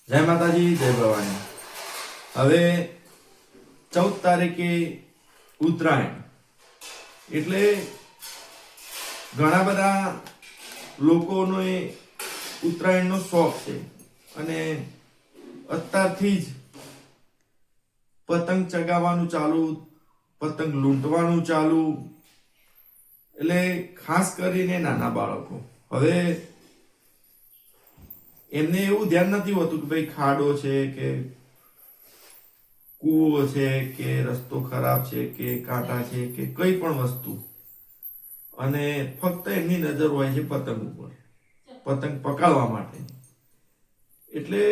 જય માતાજી, જય ભવાની। હવે 14 તારીખે ઉત્તરાયણ એટલે ઘણા બધા લોકોનો ઉત્તરાયણનો શોખ છે અને અત્યારથી જ પતંગ ચગાવવાનું ચાલુ, પતંગ લૂંટવાનું ચાલુ, એટલે ખાસ કરીને નાના બાળકો હવે એમને એવું ધ્યાન નથી હોતું કે ભાઈ ખાડો છે કે કૂવો છે કે રસ્તો ખરાબ છે કે કાંટા છે કે કઈ પણ વસ્તુ, અને ફક્ત એમની નજર હોય છે પતંગ ઉપર, પતંગ પકડવા માટે। એટલે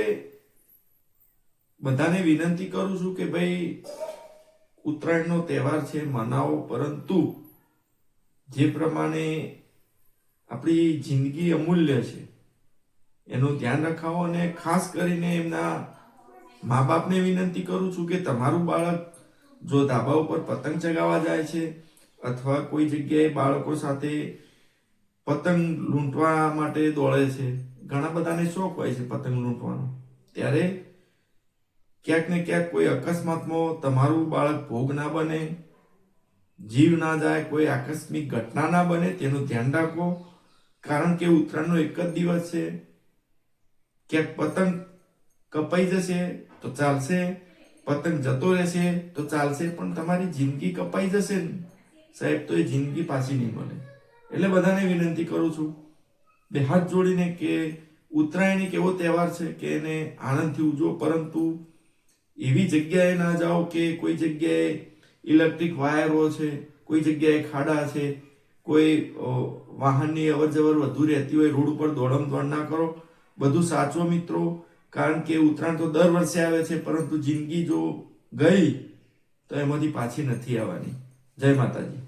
બધાને વિનંતી કરું છું કે ભાઈ ઉત્તરાયણનો તહેવાર છે, મનાવો, પરંતુ જે પ્રમાણે આપણી જિંદગી અમૂલ્ય છે એનું ધ્યાન રખાવો। અને ખાસ કરીને એમના મા બાપને વિનંતી કરું છું કે તમારું બાળક જો ધાબા ઉપર પતંગ ચગાવવા જાય છે અથવા કોઈ જગ્યાએ બાળકો સાથે પતંગ લૂંટવા માટે દોડે છે, ઘણા બધાને શોખ હોય છે પતંગ લૂંટવાનો, ત્યારે ક્યાંક ને ક્યાંક કોઈ અકસ્માતમાં તમારું બાળક ભોગ ના બને, જીવ ના જાય, કોઈ આકસ્મિક ઘટના ના બને તેનું ધ્યાન રાખો। કારણ કે ઉત્તરાયણનો એક જ દિવસ છે, ક્યાંક પતંગ કપાઈ જશે તો ચાલશે, પતંગ જતો રહેશે તો ચાલશે, પણ તમારી જિંદગી કપાઈ જશે ને સાહેબ તો એ જિંદગી પાછી નહીં મળે। એટલે બધાને વિનંતી કરું છું બે હાથ જોડીને કે ઉત્તરાયણ એક એવો તહેવાર છે કે એને આનંદથી ઉજવો, પરંતુ એવી જગ્યાએ ના જાઓ કે કોઈ જગ્યાએ ઇલેક્ટ્રિક વાયરો છે, કોઈ જગ્યાએ ખાડા છે, કોઈ વાહનની અવર જવર વધુ રહેતી હોય, રોડ ઉપર દોડમ દોડ ના કરો, બધું સાચવો મિત્રો। કારણ કે ઉત્તરાયણ તો દર વર્ષે આવે છે, પરંતુ જિંદગી જો ગઈ તો એમાંથી પાછી નથી આવવાની। જય માતાજી।